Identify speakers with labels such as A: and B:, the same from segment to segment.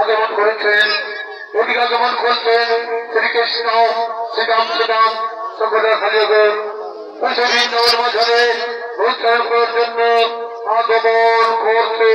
A: আগমন করেছেন, ওদিকে আগমন করছেন শ্রীকৃষ্ণ শ্রীরাম শ্রীরাম সকলের খালিগণ বিভিন্ন মাঝে উচ্চারণ করার জন্য আগমন করছে।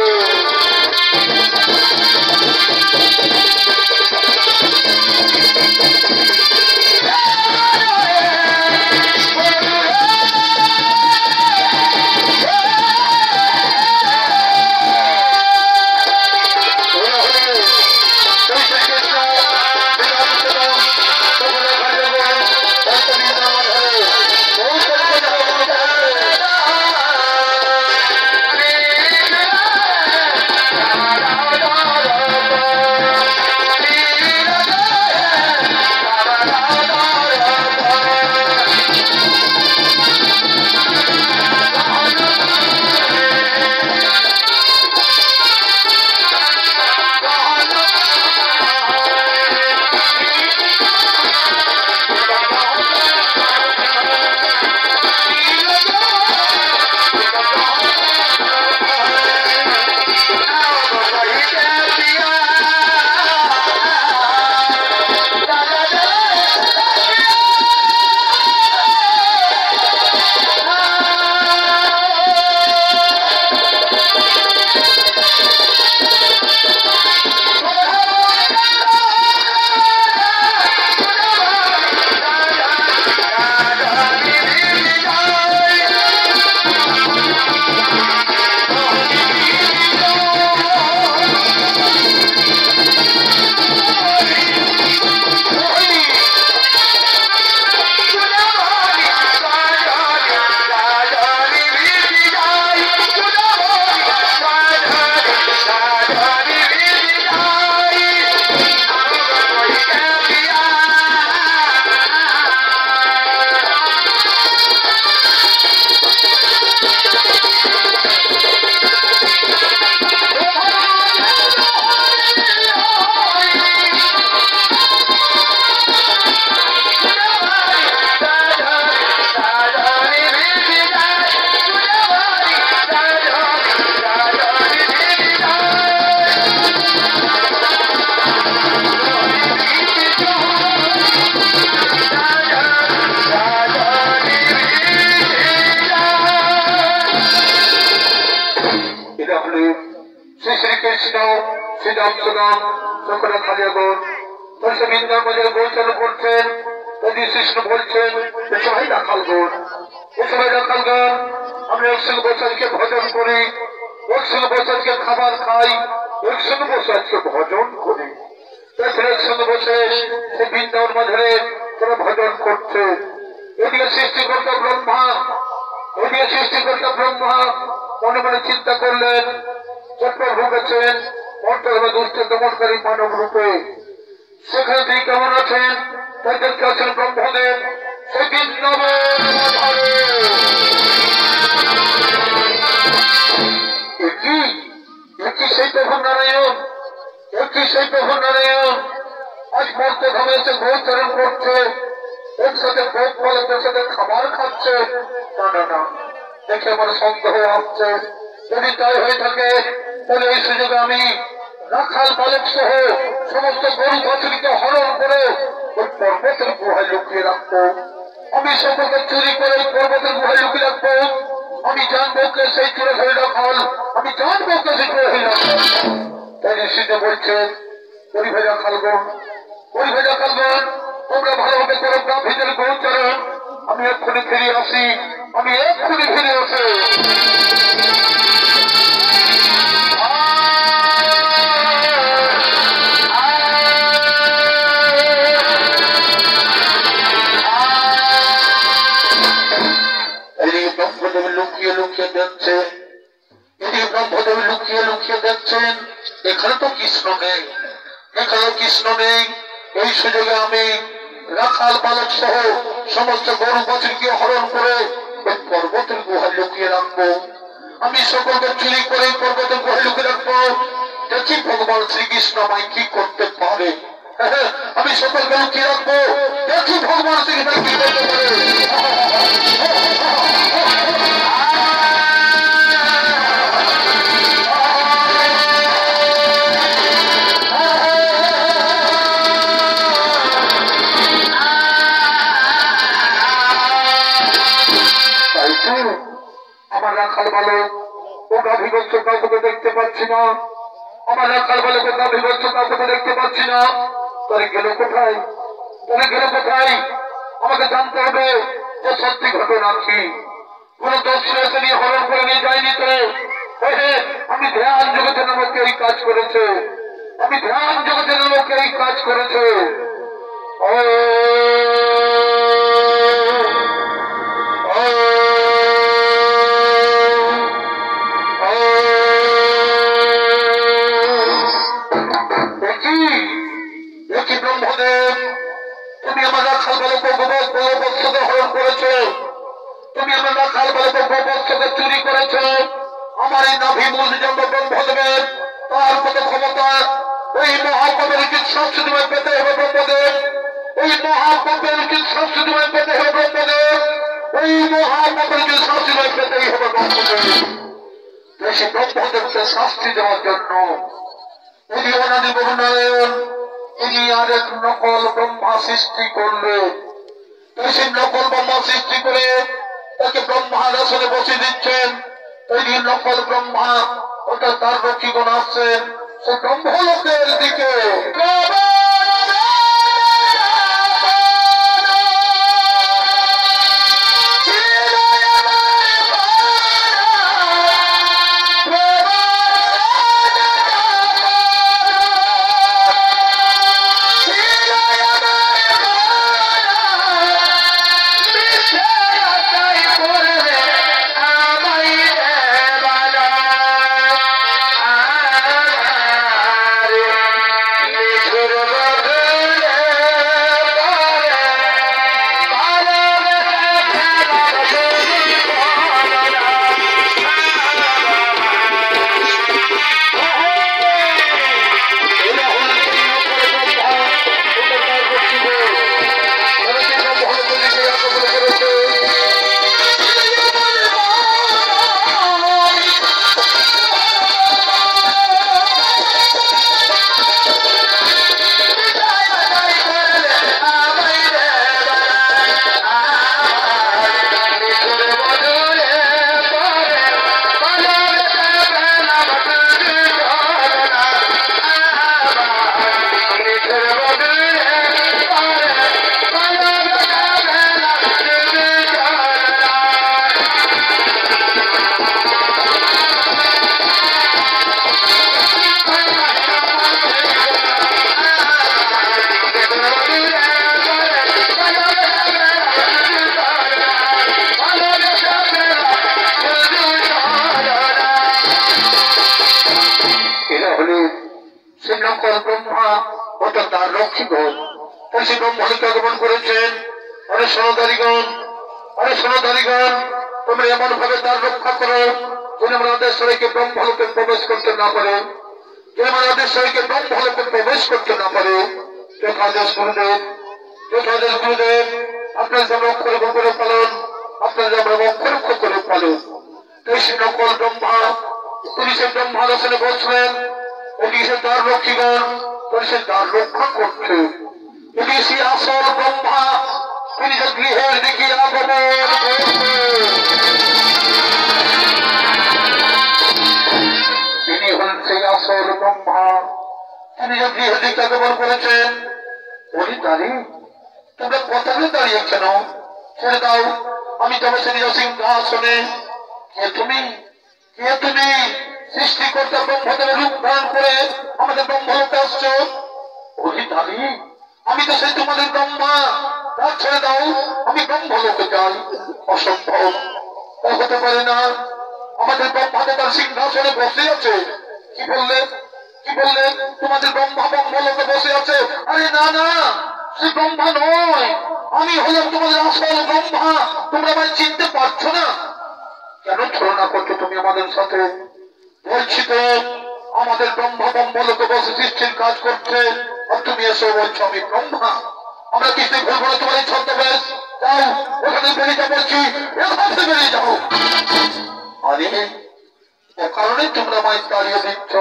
A: রাখাল বালক ও গাভীবৎস কাউকে দেখতে পাচ্ছি না, আমার রাখাল বালক ও গাভীবৎস কাউকে দেখতে পাচ্ছি না। তারা গেল কোথায়, তারা গেল কোথায়? আমাকে জানতে হবে যে সত্যি ঘটনা কি। কোন দর্শনকে নিয়ে হরণ করে নিয়ে যায়নি তো? আমি ধ্যান জগতের নামকে এই কাজ করেছে, আমি ধ্যান জগতের নামকে এই কাজ করেছে। ব্রহ্মদেব, তুমি আমার রাখাল বালককে গোবৎসকে হরণ করেছো, তুমি আমার রাখাল বালককে গোবৎসকে চুরি করেছো। আমার এই নাভি মূল জন্ম ব্রহ্মদেবের, তার কত ক্ষমতা! এই মহাপাপের কি শাস্তি তোমায় পেতে হবে ব্রহ্মদেব, এই মহাপাপের কি শাস্তি তোমায় পেতে হবে ব্রহ্মদেব, এই মহাপাপের কি শাস্তি তোমায় পেতেই হবে ব্রহ্মদেব। সে ব্রহ্মদেবকে শাস্তি দেওয়ার জন্য তিনি অনাদি বহুনারায়ণ তিনি আর এক নকল ব্রহ্মা সৃষ্টি করলে। সেই নকল ব্রহ্মা সৃষ্টি করে তাকে ব্রহ্মার আসনে বসে দিচ্ছেন। তিনি নকল ব্রহ্মা ওটা তার রক্ষীগণ আসছেন সে ব্রহ্মলোকের দিকে। তোমরা এমন ভাবে তার রক্ষা করো যেন আমাদের সবাইকে ব্রহ্মলোকে প্রবেশ করতে না পারে, যেন আমাদের সবাইকে ব্রহ্মলোকে প্রবেশ করতে না পারে। যথাদেশ গুরুদেব, যথাদেশ গুরুদেব, আপনার যেমন অক্ষর করে পালন, আপনার যেমন অক্ষর করে পালন। সেই নকল ব্রহ্মা তিনি সে ব্রহ্মার আসনে বসলেন, এটি সে তার রক্ষীগণ তিনি সে তার রক্ষা করছে। এটি সে আসল ব্রহ্মা তিনি যে গৃহের দিকে আগমন তিনি হলেন সেই আসল ব্রহ্মা, তিনি যে গৃহের দিকে আগমন করেছেন। বলি দাঁড়ি তোমরা কথাগুলো দাঁড়িয়ে কেন? ছেড়ে দাও, আমি তবে সে সিংহাসনে। কে তুমি, কে তুমি? সৃষ্টিকর্তা ব্রহ্মদেবের রূপ ধারণ করে আমাদের ব্রহ্মলোকে আসছো। বলি দাঁড়ি আমি তো সেই তোমাদের ব্রহ্মা, তার ছেড়ে দাও, আমি ব্রহ্মলোকে যাই। অসম্ভব, তা হতে পারে না। আমাদের ব্রহ্মাতে তার সিংহাসনে বসে আছে। কি বললেন, কি বললেন? তোমাদের ব্রহ্মা ব্রহ্মলোকে বসে আছে? আরে না না, সে ব্রহ্মা নয়, আমি হলাম তোমাদের আসল ব্রহ্মা। তোমরা আমায় চিনতে পারছো না? কেন ছলনা করছো তুমি আমাদের সাথে? বলছি তো আমাদের ব্রহ্মা ব্রহ্মলোকে বসে সৃষ্টির কাজ করছে, আর তুমি এসে বলছো আমি ব্রহ্মা। আমরা কিছুই ভুলবো না তোমার এই ছদ্মবেশ। যাও ওখানে বেরিয়ে যাও, বলছি এখান থেকে বেরিয়ে যাও। আরে ও কারণে তোমরা আমায় তাড়িয়ে দিচ্ছ।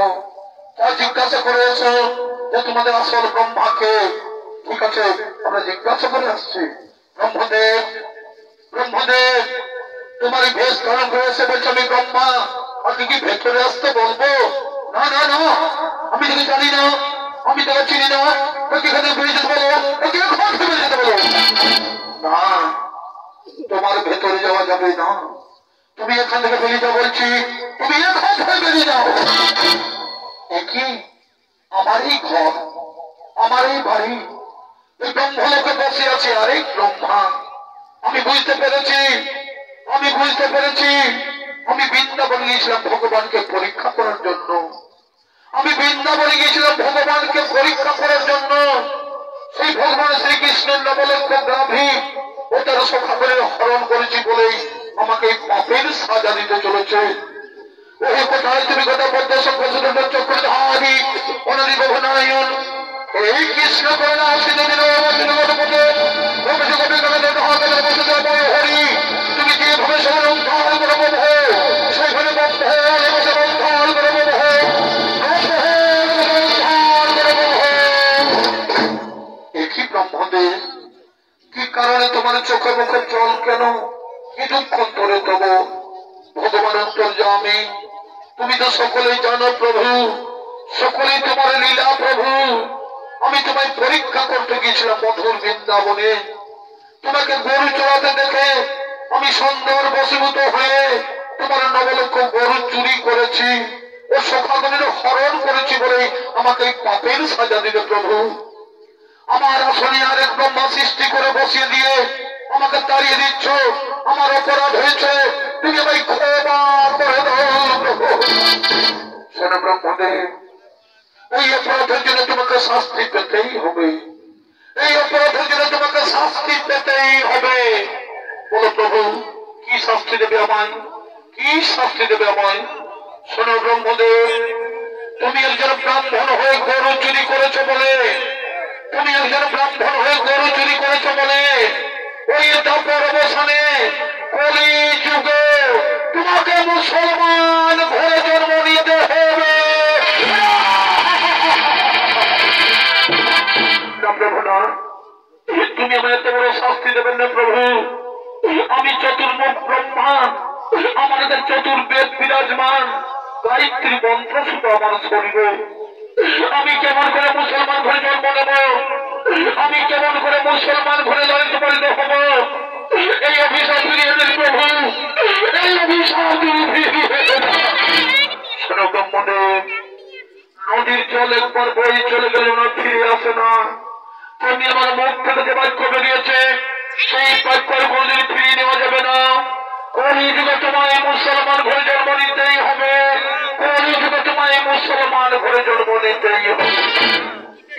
A: তা জিজ্ঞাসা করে এসো যে তোমাদের আসল ব্রহ্মাকে। ঠিক আছে, আমরা জিজ্ঞাসা করে আসছি। ব্রহ্মদেব, ব্রহ্মদেব, তোমার বেশ ধারণ করে এসে বলছে আমি ব্রহ্মা, আপনি কি ভেতরে আসতে বলবো? না না না, আমি তোকে জানি না, আমি তোকে চিনি না, তোকে এখানে বেরিয়ে যেতে বলো, তোকে এখান থেকে বেরিয়ে যেতে বলো। না, তোমার ভেতরে যাওয়া যাবে না, তুমি এখান থেকে বেরিয়ে যাও বলছি, তুমি এখান থেকে বেরিয়ে যাও। একই আমার এই ঘর, আমার এই বাড়ি, এই ব্রহ্মলোকে বসে আছে আরেক ব্রহ্মা। আমি বুঝতে পেরেছি, আমি বুঝতে পেরেছি, আমি বৃন্দাবন গিয়েছিলাম ভগবানকে পরীক্ষা করার জন্য, আমি বৃন্দাবনে গিয়েছিলাম ভগবানকে পরীক্ষা করার জন্য। সেই ভগবান শ্রীকৃষ্ণের নবলক্ষ গাভী ও তার সখাগণের হরণ করেছি বলেই আমাকে পাপের সাজা দিতে চলেছে। ওই কোথায় তুমি কথা পদ্ম সংখ্যা চক্রধারী অনাদি বহুনায়ন এই কৃষ্ণ করোনা আসিতে দিন হরি, তুমি যেভাবে সরন্ধার করব সেখানে একই ব্রহ্মদেব, কি কারণে তোমার চোখে মুখে জল কেন, কি দুঃখ ধরে তব ভগবান অন্তর্যামী, তুমি তো সকলেই জানো প্রভু, সকলেই তোমার লীলা প্রভু। আমি তোমায় পরীক্ষা করতে গিয়েছিলাম মধুর বৃন্দাবনে, তোমাকে গরু চড়াতে দেখে আমি সুন্দর বশীভূত হয়ে তোমার নবলক্ষ গরু চুরি করেছি ও সখাগণের হরণ করেছি বলে আমাকে পাপের সাজা দিলে প্রভু। আমার আসনে আরেক ব্রহ্মা সৃষ্টি করে বসিয়ে দিয়ে আমাকে তাড়িয়ে দিচ্ছ, আমার অপরাধ হয়েছে, তুমি আমায় ক্ষমা করে দাও প্রভু। শোনো ব্রহ্মদেব, এই অপরাধের জন্য তোমাকে শাস্তি পেতেই হবে, এই অপরাধের জন্য তোমাকে শাস্তি পেতেই হবে। বলো প্রভু, কি শাস্তি দেবে আমায়, কি শাস্তি দেবে আমায়? শোনো ব্রহ্মদেব, তুমি একজন ব্রাহ্মণ হয়ে গরু চুরি করেছো বলে, তুমি একজন ব্রাহ্মণ হয়ে গরু চুরি করেছো বলে ওই তাপর অবসানে কলি যুগে তোমাকে মুসলমান ঘরে জন্ম নিতে হবে। প্রভু না, তুমি আমার এত বড় শাস্তি দেবেন না প্রভু। আমি চতুর্মুখ ব্রহ্মা, আমাদের চতুর্বেদ বিরাজমান, গায়ত্রী মন্ত্র শুধু আমার শরীরে। আমি কেমন করে মুসলমান ঘরে জন্ম নেব, আমি কেমন করে মুসলমান ঘরে লালিত পালিত হব? এই অভিশাপ ফিরিয়ে দেন প্রভু, এই অভিশাপ শোনো ব্রহ্মদেব, নদীর জল একবার বই চলে গেল না ফিরে আসে না, তুমি আমার মুখ থেকে যে বাক্য বেরিয়েছে সেই বাক্যের কোনদিন ফিরিয়ে নেওয়া যাবে না। কলিযুগে তোমায় মুসলমান ঘরে জন্ম নিতেই হবে, কলিযুগে তোমায় মুসলমান ঘরে জন্ম নিতেই হবে।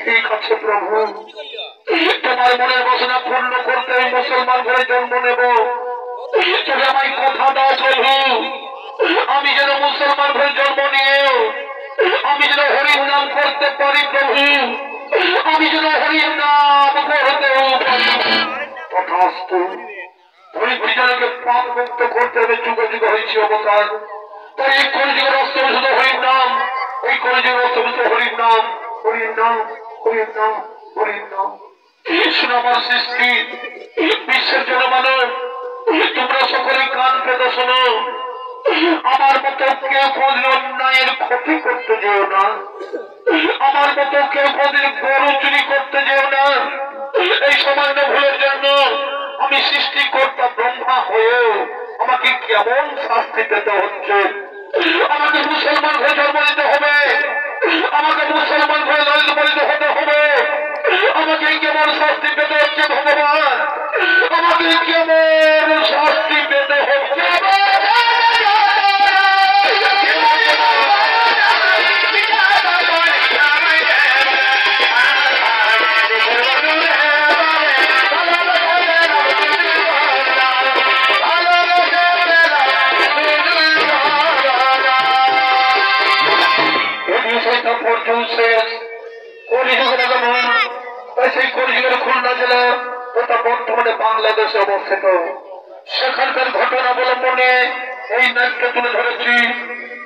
A: ঠিক আছে প্রভু, তোমার মনের বাসনা পূর্ণ করতে মুসলমান ঘরে জন্ম নেব, তবে আমায় কথা দাও প্রভু, আমি যেন মুসলমান ঘরে জন্ম নিয়েও আমি যেন হরির নাম করতে পারি প্রভু, আমি যেন হরির নাম করতেও পারি। তথাস্তু। হরি পরিজনকে পাপ মুক্ত করতে হবে, যুগে যুগে হয়েছে অবতার, তাই এই কলিযুগের অস্ত্র শুধু হরির নাম, এই কলিযুগের অস্ত্র শুধু হরির নাম, হরির নাম, হরির নাম, হরির নাম। কৃষ্ণ আমার সৃষ্টি, বিশ্বের জন্য মানব, তোমরা সকলেই কান পেতে শোনো, আমার মতো কেউ কোনদিন অন্যায়ের ক্ষতি করতে যেও না, আমার মতো কেউ কোনদিন গরু চুরি করতে যেও না। এই সামান্য ভুলের জন্য আমি সৃষ্টিকর্তা ব্রহ্মা হয়েও আমাকে কেমন শাস্তি পেতে হচ্ছে। আমাকে মুসলমান ঘরে জন্ম নিতে হবে, আমাকে মুসলমান ঘরে লালিত পালিত হতে হবে, আমাকে কেমন শাস্তি পেতে হচ্ছে ভগবান, আমাকে কেমন শাস্তি পেতে হচ্ছে। সেই কলিযুগের খুলনা জেলা তথা বর্তমানে বাংলাদেশে অবস্থিত, সেখানকার ঘটনা অবলম্বনে এই নাট্য তুলে ধরেছি।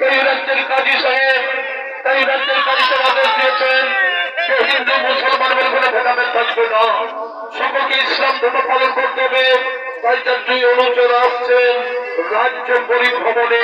A: এই রাজ্যের কাজী সাহেব, এই রাজ্যের কাজী সাহেব আদেশ দিয়েছেন যে হিন্দু মুসলমান বলে কোনো ভেদাভেদ থাকবে না, সকলকে ইসলাম ধর্ম পালন করতে হবে, তাই তার দুই অনুচর আসছেন রাজ্য পরিভ্রমণে।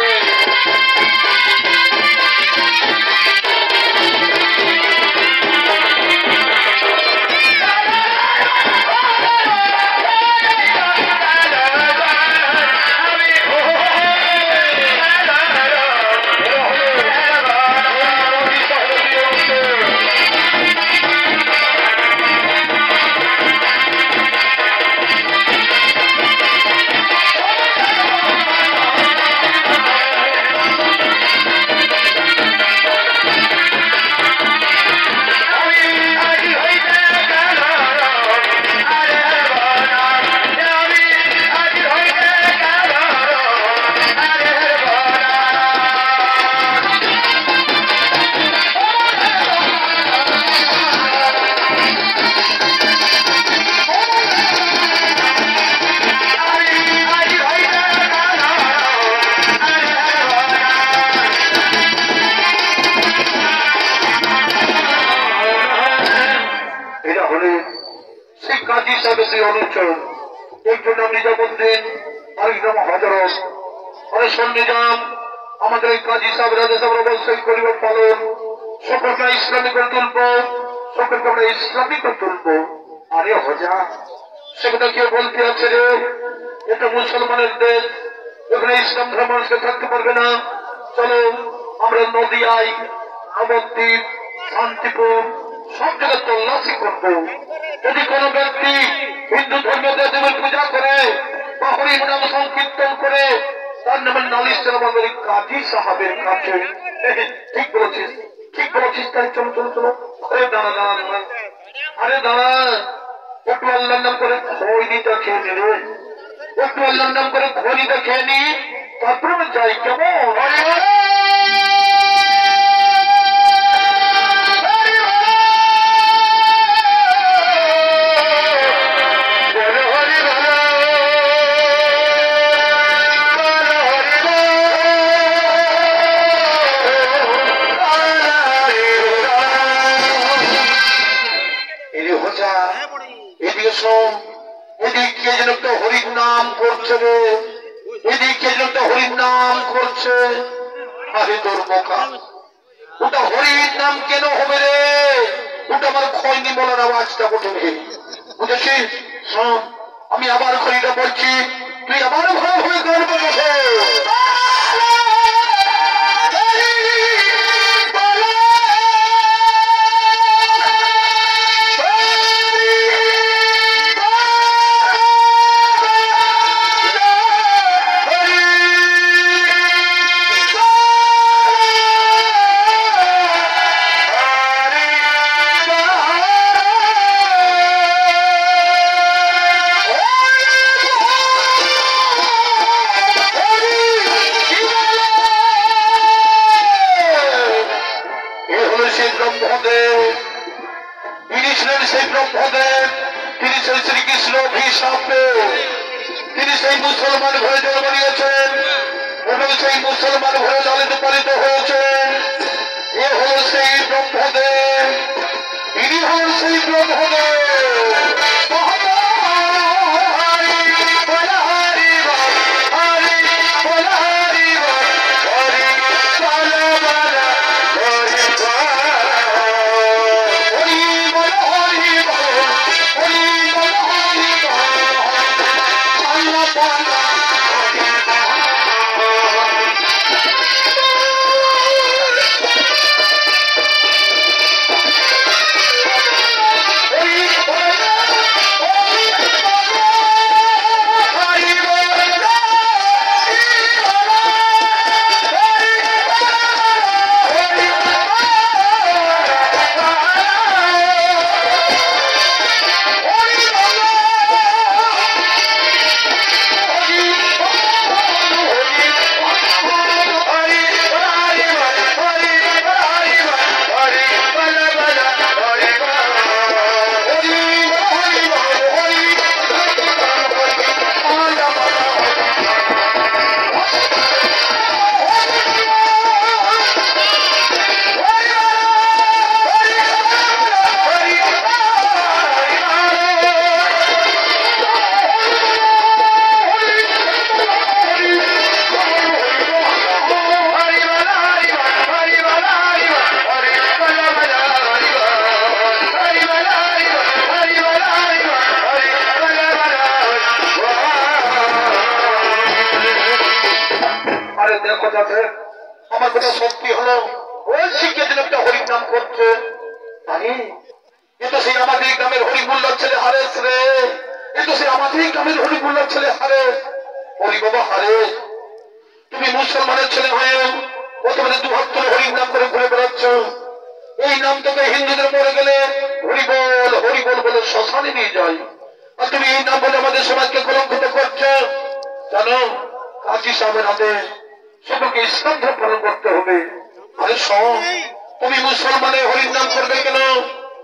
A: আমাদের কাজী সাহেব রাজা সাহেব অবশ্যই করিবার পালন সকলকে ইসলামিক করে তুলবো, সকলকে আমরা ইসলামিক করে তুলবো। আরে হজা সেটা কেউ বলতে আছে রে, এটা মুসলমানের দেশ, এখানে ইসলাম ধর্ম মানুষকে থাকতে পারবে না। চলো আমরা নদিয়ায়, নবদ্বীপ, শান্তিপুর সব জায়গায় তল্লাশি করবো। যদি কোন ব্যক্তি হিন্দু ধর্মের দেবীর পূজা করে বা হরির নাম সংকীর্তন করে তার নামে নালিশ চালাবো আমাদের কাজী সাহেবের কাছে। ঠিক বলেছিস, ঠিক বলেছিস। তাই চলো চলো চলো। আরে দাঁড়া দাঁড়া দাঁড়া, আরে দাঁড়া, একটু আল্লাহর নাম করে খৈনিটা খেয়ে নিলে, একটু আল্লাহর নাম করে খৈনিটা খেয়ে নি, তারপরে আমি যাই। কেমন এদিকে যেন একটা হরির নাম করছে রে, এদিকে যেন একটা হরির নাম করছে। আরে তোর বোকা, ওটা হরির নাম কেন হবে রে? ওটা আমার খৈনি বলার আওয়াজটা ওঠে রে, বুঝেছিস? শোন, আমি আবার খৈনিটা বলছি, তুই আবার ভালো হয়ে গর্ব করো। তিনি সেই মুসলমান ঘরে জন্ম নিয়েছেন এবং সেই মুসলমান ঘরে লালিত পালিত হয়েছেন। এ হল সেই ব্রহ্মদেব, ইনি হল সেই ব্রহ্মদেব। যাচ্ছে আমার কথা সত্যি হলো ওই শিক্ষিত লোকটা হরির নাম করছে আরে এ তো সেই আমাদের গ্রামের হরিমুল্লার ছেলে হারেস রে এ তো সেই আমাদের গ্রামের হরিমুল্লার ছেলে হারেস হরি বাবা হারেস তুমি মুসলমানের ছেলে হয়েও প্রথমে দু হাত তুলে হরির নাম করে ঘুরে বেড়াচ্ছ এই নাম থেকে হিন্দুদের মরে গেলে হরি বল বলে শ্মশানে নিয়ে যায় আর তুমি এই নাম বলে আমাদের সমাজকে কলঙ্কিত করছো জানো কাজী সাহেবের হাতে সকলকে ইসলাম ধর্ম পালন করতে হবে আরে শোন তুমি মুসলমানের হরির নাম করবে কেন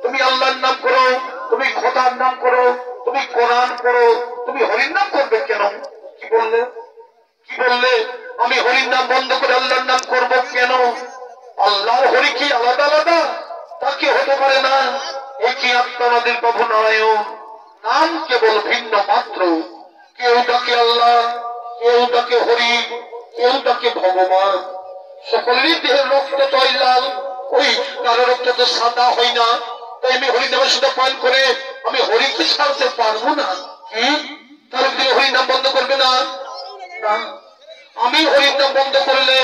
A: তুমি আল্লাহর নাম করো তুমি খোদার নাম করো তুমি কোরআন পড়ো তুমি হরির নাম করবে কেন কি বললে আমি হরির নাম বন্ধ করে আল্লাহর নাম করবো কেন আল্লাহর হরি কি আলাদা আলাদা তা কি হতে পারে না একই আত্মা আমাদের প্রভু নারায়ণ নাম কেবল ভিন্ন মাত্র কেউ ডাকে আল্লাহ কেউ ডাকে হরি কেউ ডাকে ভগবান সকলেরই দেহের রক্ত তৈ লাল ওই কারো রক্ত তো সাদা হয় না তাই আমি হরি নামের সাথে পান করে আমি হরিকে ছাড়তে পারবো না তাহলে তুমি হরি নাম বন্ধ করবে না আমি হরির নাম বন্ধ করলে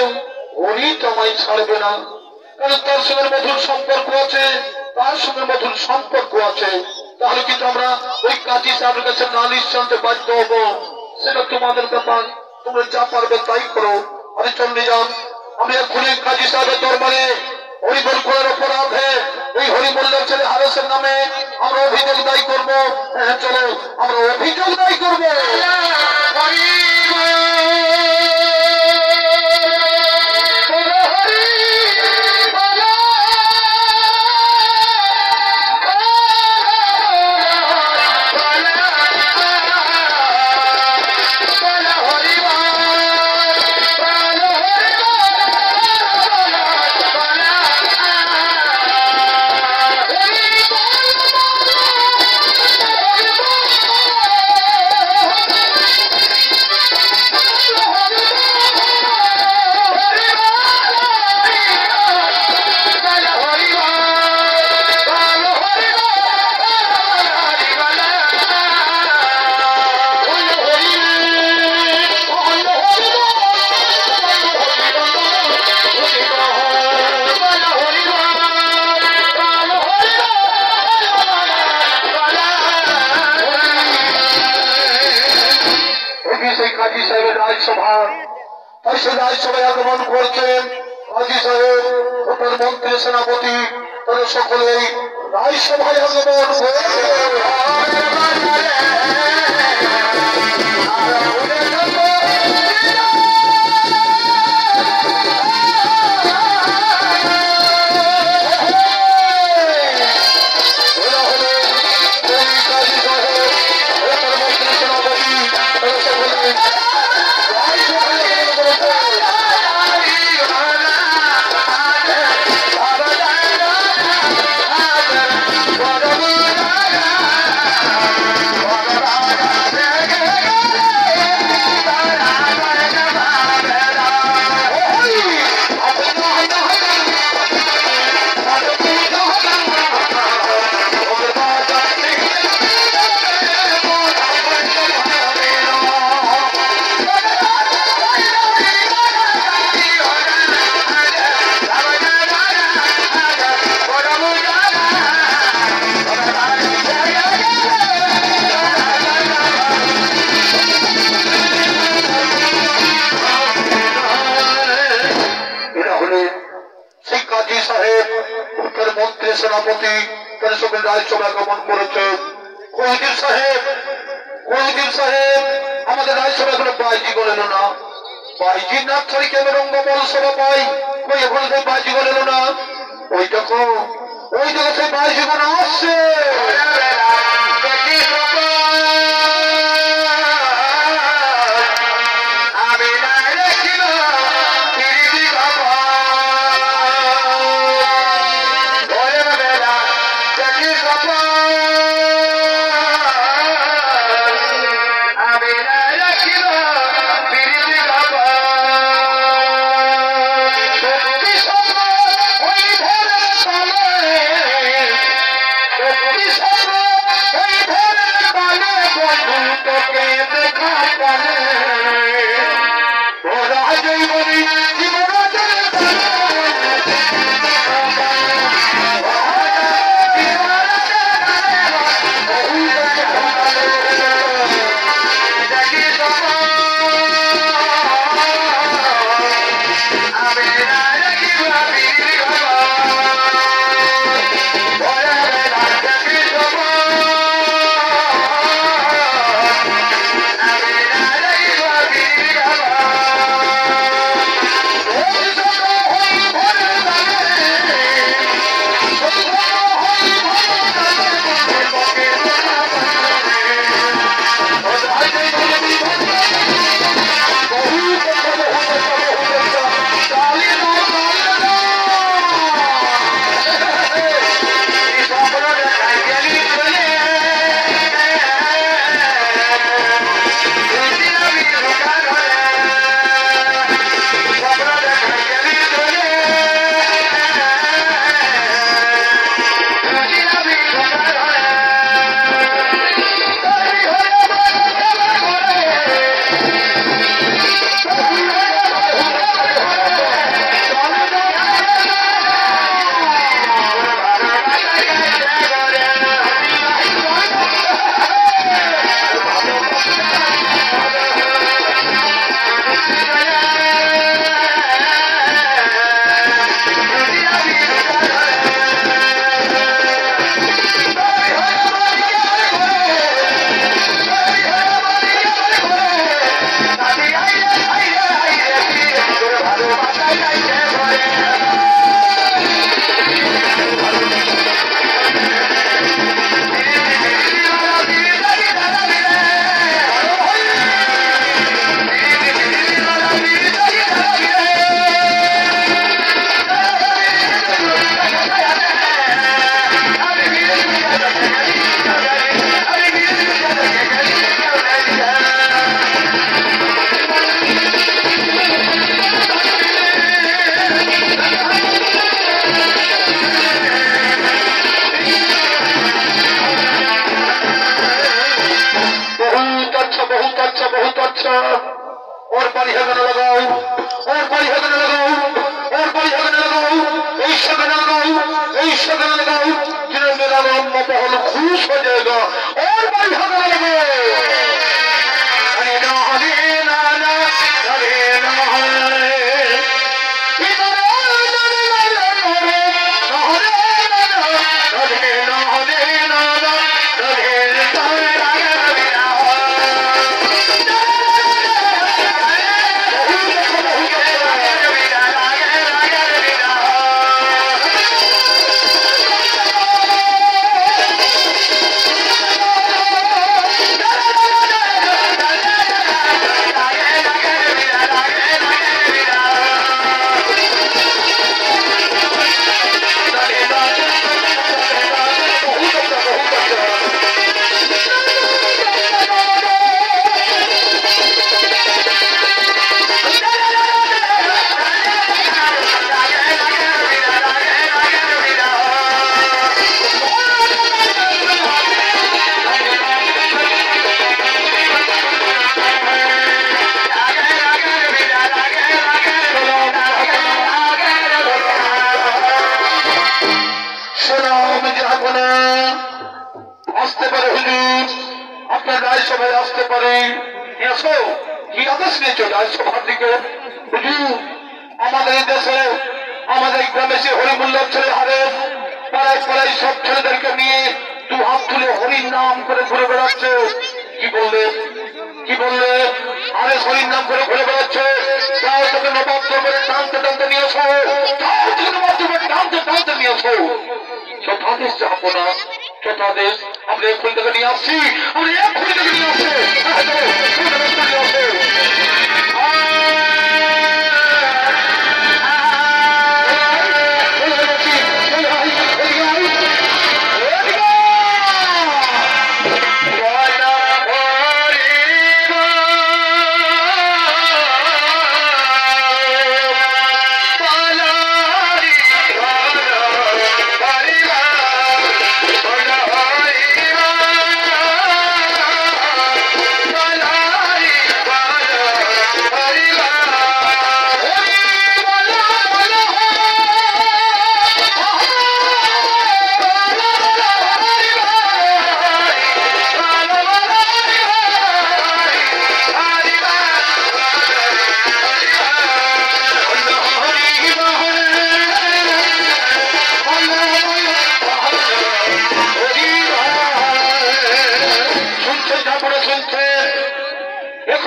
A: হরি তোমায় ছাড়বে না কারণ তার সঙ্গে মধুর সম্পর্ক আছে তার সঙ্গে মধুর সম্পর্ক আছে তাহলে কিন্তু আমরা ওই কাজী সাহেবের কাছে নালিশ জানতে বাধ্য হবো সেটা তোমাদের ব্যাপার তোমরা যা পারবে তাই করো আমি চলে যান আমি এক্ষুনি কাজী সাহেবের দরবারে হরিবল করার অপরাধে এই হরিবল্লের ছেলে হারেসের নামে আমরা অভিযোগ দায়ী করবো চলো আমরা অভিযোগ দায়ী করবো কাজী সাহেবের রাজসভায় আগমন করছেন কাজী সাহেব ওটার মন্ত্রী সেনাপতি তারা সকলেই রাজসভায় আগমন সেনাপতি তারা সকল রাজসভা আগমন করেছে কহিদিন সাহেব আমাদের রাজসভা এখনো বাইজি গলেন না বাইজি না ছাড়ি কেন রঙ্গমল সভা পাই ওই এখন সেই বাইজি গলেন না ওই দেখো সেই বাইজি গণ আসছে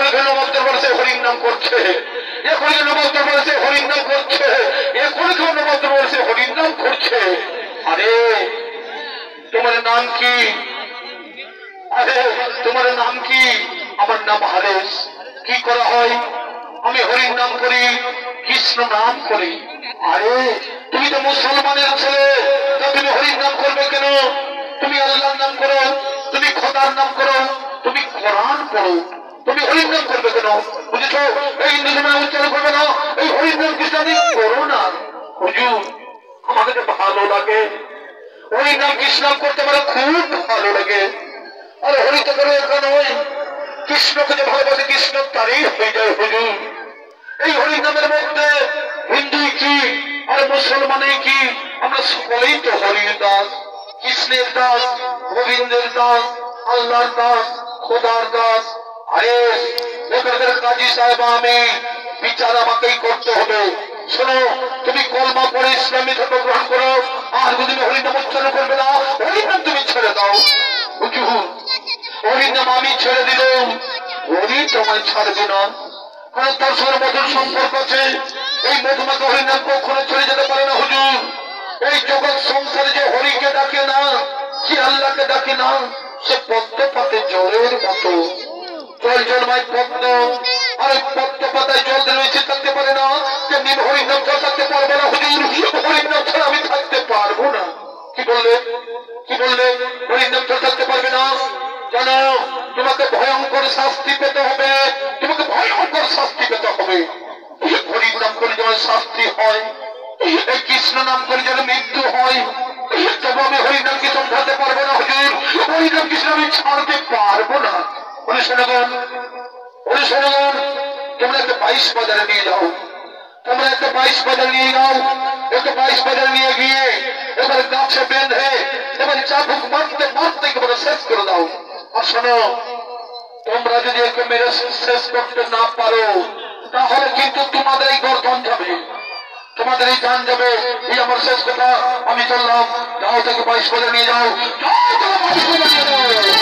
A: এখনই নবাব দরবারে সে হরির নাম করছে, এখনই নবাব দরবারে সে হরির নাম করছে, এখনই নবাব দরবারে সে হরির নাম করছে। আরে তোমার নাম কি? আরে তোমার নাম কি? আমার নাম হারেস। কি করা হয়? আমি হরির নাম করি, কৃষ্ণ নাম করি। আরে তুমি তো মুসলমানের ছেলে, তা তুমি হরির নাম করবে কেন? তুমি আল্লাহর নাম করো, তুমি খোদার নাম করো, তুমি কোরআন পড়ো, তুমি হরির নাম করবে কেন? বুঝেছ? এই হিন্দু নাম উচ্চারণ করবে না, এই হরির নাম কৃষ্ণ করো না। হুজুর আমাদের ভালো লাগে, হরির নাম কৃষ্ণ নাম করতে আমার খুব ভালো লাগে। আরে হরি তো করে এখানে নয়, কৃষ্ণকে যে ভালোবাসে কৃষ্ণ তারই হয়ে যায়। হুজুর এই হরি নামের মধ্যে হিন্দু কি আর মুসলমানে কি, আমরা সকলেই তো হরির দাস, কৃষ্ণের দাস, গোবিন্দের দাস, আল্লাহর দাস, খোদার দাস। আরে এখানকার কাজী সাহেব আমি বিচার আমাকেই করতে হবে। শোনো, তুমি কলমা পড়ে ইসলামী ধর্ম গ্রহণ করো, আর যদি হরির নাম উচ্চারণ করবে না, হরির নাম তুমি ছেড়ে দাও। হুজুর হরির নাম আমি ছেড়ে দিলাম, হরি তোমায় ছাড়বে না, কারণ তার সঙ্গে মধুর সম্পর্ক আছে। এই মধুমাকে হরির নাম কখনো ছেড়ে যেতে পারে না। হুজুর এই জগৎ সংসারে যে হরিকে ডাকে না, কি আল্লাহকে ডাকে না, সে পদ্ম পাতে জলের মতো। জল জন্মায় পদ্ম, আর পদ্ম পাতায় জল রয়েছে থাকতে পারে না, তেমনি হরির নাম ছাড়া থাকতে পারবো না। হুজুর হরির নাম ছাড়া আমি থাকতে পারবো না। কি বললে? কি বললে? হরির নাম ছাড়া থাকতে পারবে না? জানো তোমাকে ভয়ঙ্কর শাস্তি পেতে হবে, তোমাকে ভয়ঙ্কর শাস্তি পেতে হবে। হরির নাম করে যেমন শাস্তি হয়, এই কৃষ্ণ নাম করে যেন মৃত্যু হয়, তবু আমি হরির নাম কি সমঝাতে পারবো না। হুজুর হরির নাম কৃষ্ণ আমি ছাড়তে পারবো না। বলে শোনাগণ, বলে শোনাগণ, তোমরা একটা 22 বাজারে নিয়ে যাও, তোমরা একটা 22 বাজার নিয়ে যাও, একটা 22 বাজার নিয়ে গিয়ে এবার গাছে বেঁধে এবার চাবুক মারতে মারতে একেবারে শেষ করে দাও। আর শোনো, তোমরা যদি একে মেরে শেষ করতে না পারো, তাহলে কিন্তু তোমাদের এই গর্দন যাবে, তোমাদের এই জান যাবে। এই আমার শেষ কথা, আমি চললাম। যাও থেকে 22 বাজার নিয়ে যাও, যাও থেকে 22 বাজার নিয়ে যাও।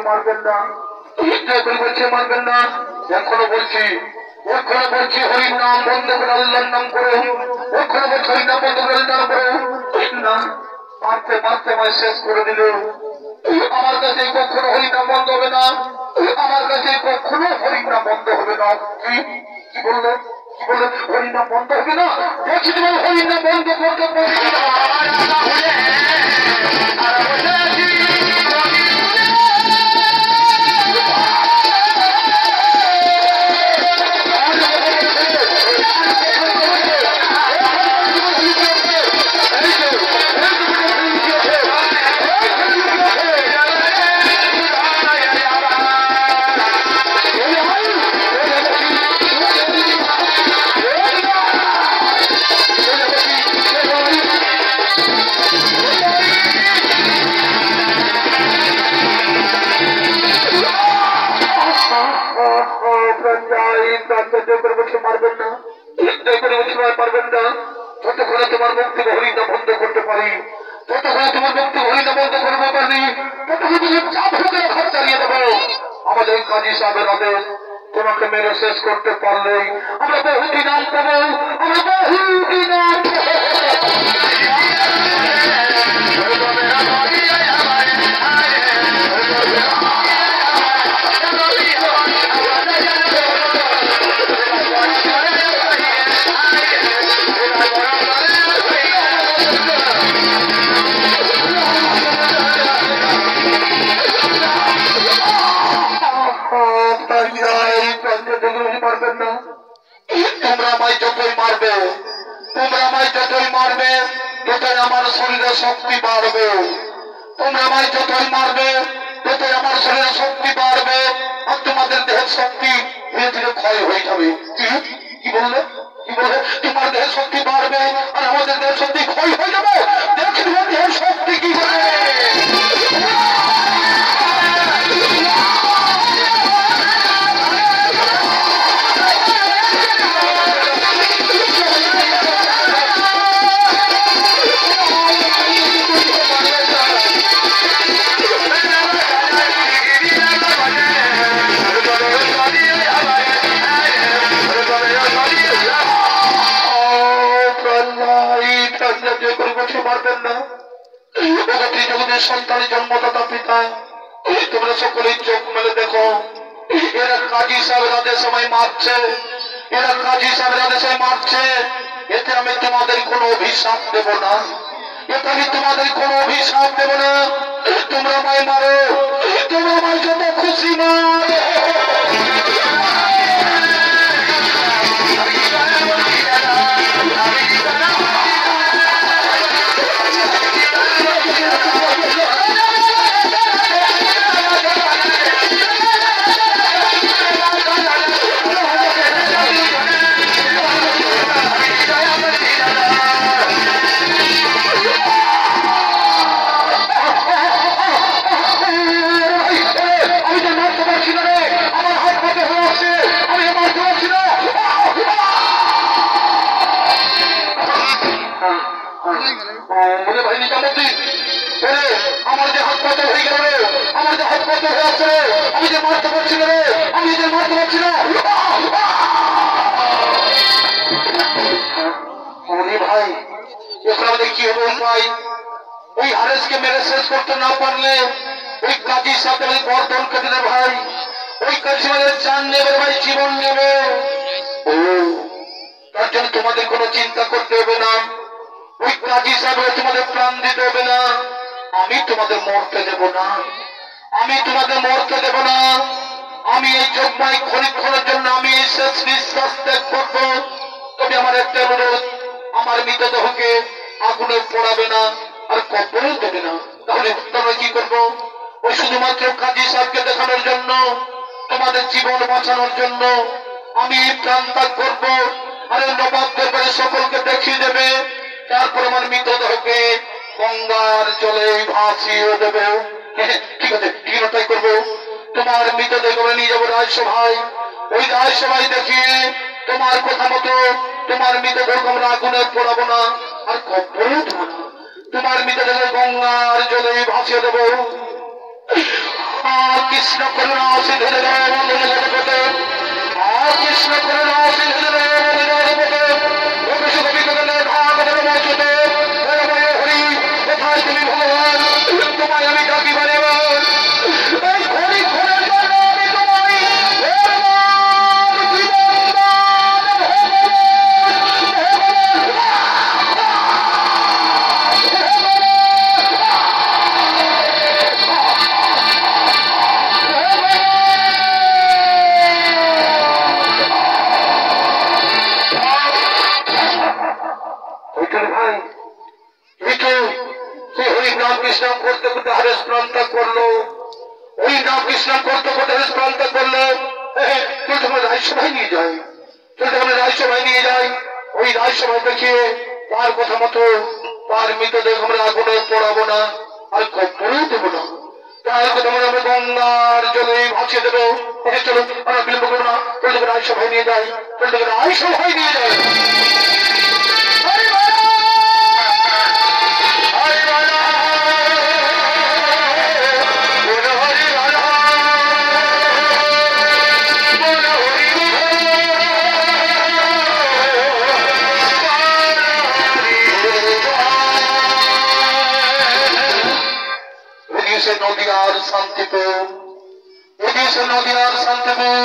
A: মারবেন না, মারবেন না। এখনো বলছি, এখনো বলছি হরির নাম বন্ধ করে আল্লাহর নাম করো। এখনো বলছি হরির নাম বন্ধ করে নাম করো না। মারতে মারতে আমায় শেষ করে দিল। আমার কাছে কখনো হরির নাম বন্ধ হবে না, আমার কাছে কখনো হরির নাম বন্ধ হবে না। কি কি বললো? কি বললো? হরির নাম বন্ধ হবে না? বলছি তোমার হরির নাম বন্ধ করতে পারবে না। মারবেন না, পারবেন না। যতক্ষণে তোমার মুখ থেকে হরির নাম বন্ধ করতে পারি, ততক্ষণে তোমার মুখ থেকে হরির নাম বন্ধ করবো পারি, ততক্ষণে তুমি চাপে ঘর চালিয়ে দেবো। আমাদের কাজী সাহেবের আদেশ, তোমাকে মেরে শেষ করতে পারলেই আমরা বহুদিন নাম পাবো, আমরা বহুদিন নাম পারবেন না। তোমরা আমায় যতই মারবে, তোমরা আমায় যতই মারবে ততই আমার শরীরে শক্তি বাড়বে, তোমরা আমায় যতই মারবে ততই আমার শরীরে শক্তি বাড়বে, আর তোমাদের দেহের শক্তি ধীরে ধীরে ক্ষয় হয়ে যাবে। কি বললে? কি বললে? তোমার দেহের শক্তি বাড়বে আর আমাদের দেহের শক্তি ক্ষয় হয়ে যাবে। দেখি দেহের শক্তি কি করে। সন্তানের জন্মদাতা পিতা, তোমরা সকলেই চোখ মেলে দেখো, এরা কাজী সাহেবরা সময় মারছে, এরা কাজী সাহেবরা সময় মারছে। এতে আমি তোমাদের কোন অভিশাপ দেব না, এতে আমি তোমাদের কোন অভিশাপ দেব না। তোমরা আমায় মারো, তোমরা আমায় যত খুশি মারো। আমার যে হাত পাতে হয়ে গেল রে, আমার যে হাত পাতে হয়ে আসছে রে, আমি যে মারতে পারছি না রে, আমি যে মারতে পারছি না। ভাই এখন আমাদের কি হবে ভাই? ওই হারেসকে মেরে শেষ করতে না পারলে ওই কাজীর সাথে আমাদের বর্ধন কেটে দেবে ভাই, ওই কাজী আমাদের জান নেবে ভাই, জীবন নেবে। ও তার জন্য তোমাদের কোনো চিন্তা করতে হবে না, ওই কাজী সাহেব তোমাদের প্রাণ দিতে হবে না, আমি তোমাদের মরতে দেব না, আমি তোমাদের মরতে দেব না। আমি এই যজ্ঞায় ক্ষণিক্ষণের জন্য আমি এই শেষ নিঃশ্বাস ত্যাগ করবো। তবে আমার একটা অনুরোধ, আমার মৃতদেহকে আগুনে পোড়াবে না আর কবরেও দেবে না। তাহলে তোমরা কি করবো? ওই শুধুমাত্র কাজী সাহেবকে দেখানোর জন্য, তোমাদের জীবন বাঁচানোর জন্য আমি প্রাণ ত্যাগ করবো। আরে নবাব দরবারে সকলকে দেখিয়ে দেবে, তারপর আমার মৃতদেহকে গঙ্গার জলে ভাসিয়ে দেবে। ঠিক আছে, ঠিক তাই করবো। তোমার মৃতদেহ নিয়ে যাবো রাজসভায়, ওই রাজসভায় দেখিয়ে তোমার কথা মতো তোমার মৃতদেহ আমরা আগুনে পোড়াবো না আর কবরেও দেবো না, তোমার মৃতদেহ গঙ্গার জলে ভাসিয়ে দেবো। কৃষ্ণ করুণা সিন্ধু জগতে, কৃষ্ণ করুণা সিন্ধু জগতে, কোথায় তুমি ভগবান? তোমায় আমি ডাকি বারে করতে করতে হারেস প্রান্ত করলো, ওই নাম ইসলাম করতে করতে হারেস প্রান্ত করলো। তুই তোমার রাজসভায় নিয়ে যাই, তুই তোমার রাজসভায় নিয়ে যাই, ওই রাজসভায় দেখিয়ে তার কথা মতো তার মৃতদেহ আমরা আগুনে পোড়াবো না আর কবরেও দেবো না, তার কথা মতো আমরা গঙ্গার জলে ভাসিয়ে দেবো। চলো আমরা বিলম্ব করবো না, তুই তোমার রাজসভায় নিয়ে যাই, তুই তোমার রাজসভায় নিয়ে যাই। নদীয়ার শান্তিপুর, ওদিশে নদীয়ার শান্তিপুর,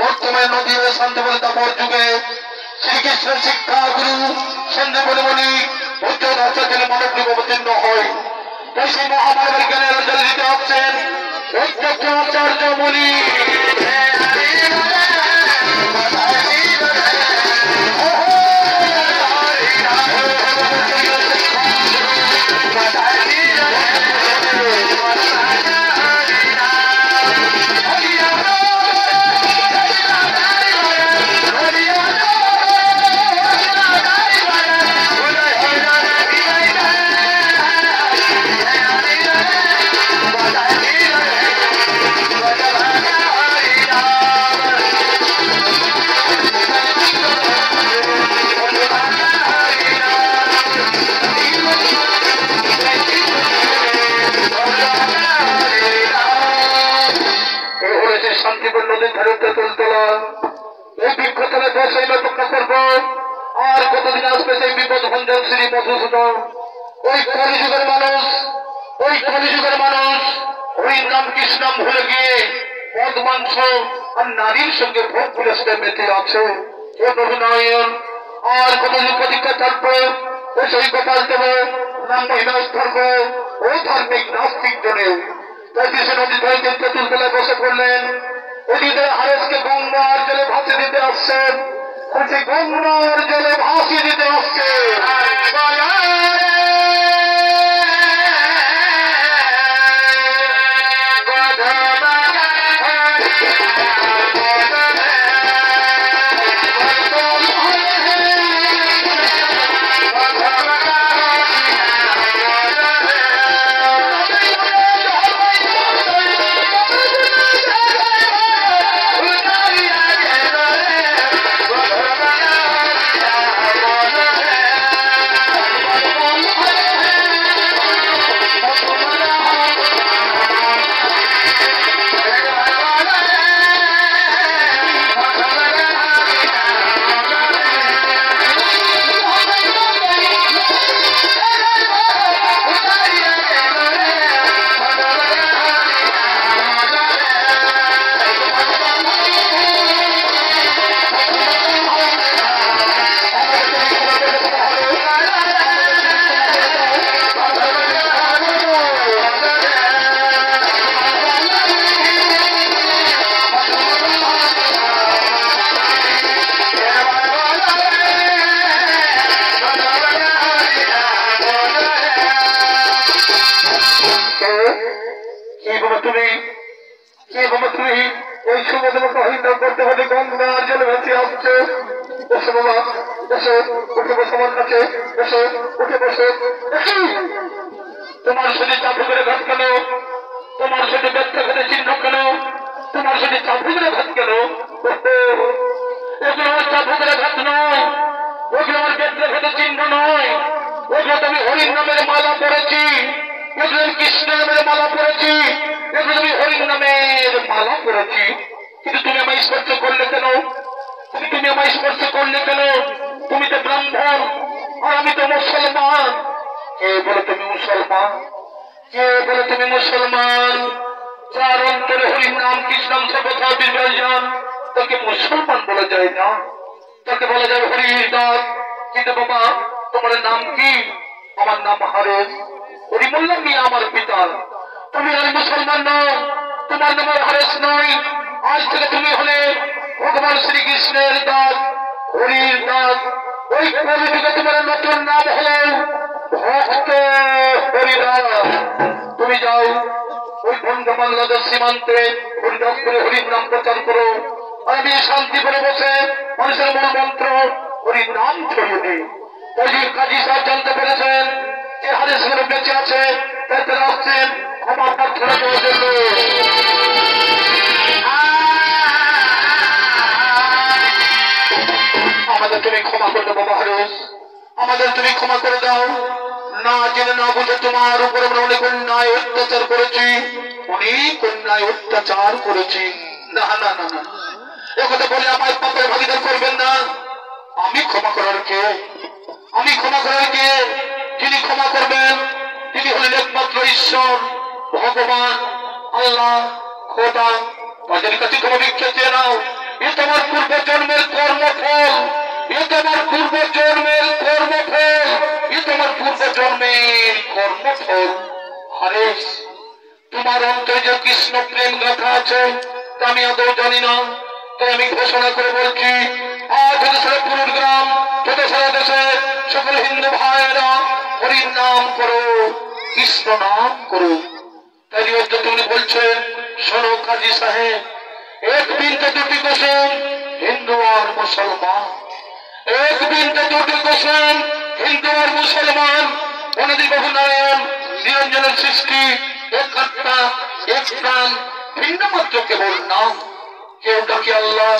A: বর্তমানে নদীয়ার শান্তিপুর দাপর যুগে শ্রীকৃষ্ণের শিক্ষা গুরু সন্দেহ বলি উচ্চ আচার্য মানব যুগ অবতীর্ণ হয়। তাই সেই মহামানবের জ্ঞানের অঞ্জলি দিতে হচ্ছেন উচ্চ আচার্য বলি। সময় বছর অপেক্ষা করবো। আর কতদিন আসবে সেই বিপদ ভঞ্জন শ্রী মধুসূদন? ওই কলিযুগের মানুষ, ওই কলিযুগের মানুষ ওই নাম কৃষ্ণ ভুলে গিয়ে পদ মাংস আর নারীর সঙ্গে ভোগ পুরস্তে মেতে আছে। ও নবীনয়ন আর কতদিন প্রতীক্ষা থাকবো? ও সেই গোপাল দেব নাম মহিমা উৎসর্গ ও ধার্মিক নাস্তিক জনে 35 নদী থেকে চতুর্বেলায় বসে পড়লেন। ওদিকে হারেসকে গঙ্গার জলে ভাসিয়ে দিতে আসছেন। বলছি গঙ্গার জলে ভাসিয়ে দিতে আসছে। তোমার সাথে চাপুকের ঘাত কেন? তোমার সাথে ব্যর্থ ঘাতে চিহ্ন কেন? তোমার সাথে চাপুকের ঘাত কেন? এগুলো আমার চাপুকের ঘাত নয়, ওগুলো আমার ব্যর্থ ঘাতে চিহ্ন নয়। ওগুলো তুমি হরিণ নামের মালা পড়েছি, এগুলো কৃষ্ণ নামের মালা পড়েছি, এগুলো তুমি হরিণ নামের মালা পড়েছি। কিন্তু তুমি আমায় স্পর্শ করলে কেন? তুমি আমায় স্পর্শ করলে কেন? তুমি তো ব্রাহ্মণ আর আমি তো মুসলমান। কে বলে তুমি মুসলমান? কে বলে তুমি মুসলমান? যার অন্তরে হরির নাম কৃষ্ণ সর্বদা বিরাজমান তাকে মুসলমান বলা যায় না, তাকে বলা যায় হরির দাস। কিন্তু বাবা তোমার নাম কি? আমার নাম হারেস। হরি বললাম মিয়া আমার পিতা। তুমি আর মুসলমান নও, তোমার নাম হারেস নয়। আজ থেকে তুমি হলে ভগবান শ্রীকৃষ্ণের দাস, হরির দাস। ওই কলিযুগে তোমার নতুন নাম হলো ভক্ত হরিদাস। তুমি যাও ওই বন্ধ বাংলাদেশ সীমান্তে হরিদাসপুরে হরির নাম প্রচার করো। আমি শান্তি করে বসে মানুষের মূল মন্ত্র হরির নাম ছড়িয়ে দিই। ওই কাজী সাহেব জানতে পেরেছেন যে হারেস গুলো বেঁচে আছে, তাই তারা আসছেন ক্ষমা প্রার্থনা করার জন্য। আমাদের তুমি ক্ষমা করে দাও বাবা হারেস, আমাদের তুমি ক্ষমা করে দাও। না জেনে না বুঝে তোমার উপর আমরা অনেক অন্যায় অত্যাচার করেছি, অনেক অন্যায় অত্যাচার করেছি। না না না না, একথা বলে আমার পাপের ভাগিদার করবেন না। আমি ক্ষমা করার কে? আমি ক্ষমা করার কে? যিনি ক্ষমা করবেন তিনি হলেন একমাত্র ঈশ্বর, ভগবান, আল্লাহ, খোদা। তাদের কাছে তোমার ভিক্ষা চেয়ে নাও। এ তোমার পূর্ব জন্মের কর্মফল, এ তোমার পূর্ব জন্মের কর্মফল, এ তোমার পূর্ব জন্মের কর্মফল। হারেস, তোমার অন্তরে যে কৃষ্ণ প্রেম গাথা আছে তা আমি আদৌ জানি না। তাই আমি ঘোষণা করে বলছি, আজ দেশের পুরুর গ্রাম তথা সারা দেশে সকল হিন্দু ভাইয়েরা হরির নাম করো, কৃষ্ণ নাম করো। তাই তুমি বলছেন, শোনো কাজী সাহেব, এক বিনতে দুটি কোসম হিন্দু আর মুসলমান, এক বিনতে দুটি কোসম হিন্দু আর মুসলমান। অনদি বহু নারায়ণ নিরঞ্জনের সৃষ্টি, এক আত্মা, এক প্রাণ, ভিন্ন মাত্র কেবল নাম। কেউ ডাকে আল্লাহ,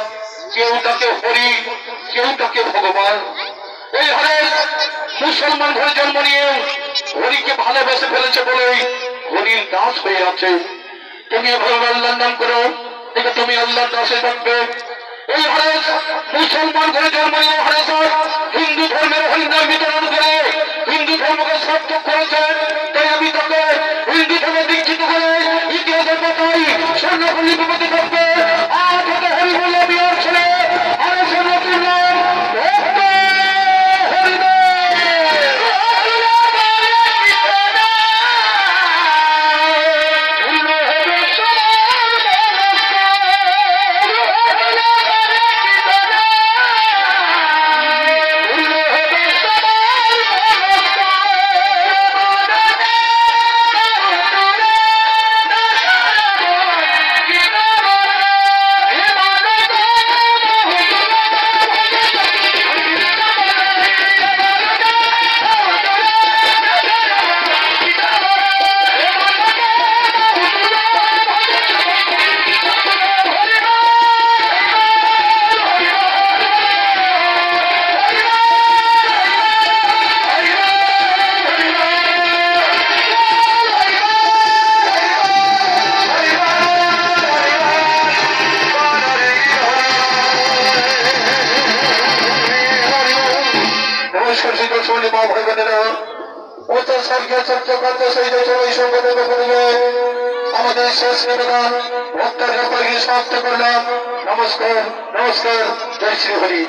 A: কেউ ডাকে হরি, কেউ ডাকে ভগবান। এই হরেস মুসলমান ঘরে জন্ম নিয়ে হরিকে ভালোবেসে ফেলেছে বলেই হরির দাস হয়ে আছে। তুমি এভাবে আল্লাহর নাম করো, দেখে তুমি আল্লাহর দাসে থাকবে। এই হরেশ মুসলমান করে জন্ম নিয়ে হরেশ হিন্দু ধর্মের হরিনাম বিতরণ করে হিন্দু ধর্মকে সার্থক করেছেন। তাই আমি তাকে হিন্দু ধর্মে দীক্ষিত করে ইতিহাসের পাতায় স্বর্ণপল্লী বিপদে থাকবে। আজ হতে হরিবল্লা বিহার ছেলে হরেশের নতুন নাম ভক্ত হরিনাম। আমাদের শেষ নিবেদন ভক্তের ব্যাপারে সমাপ্ত করলাম। নমস্কার, নমস্কার, জয় শ্রী হরি।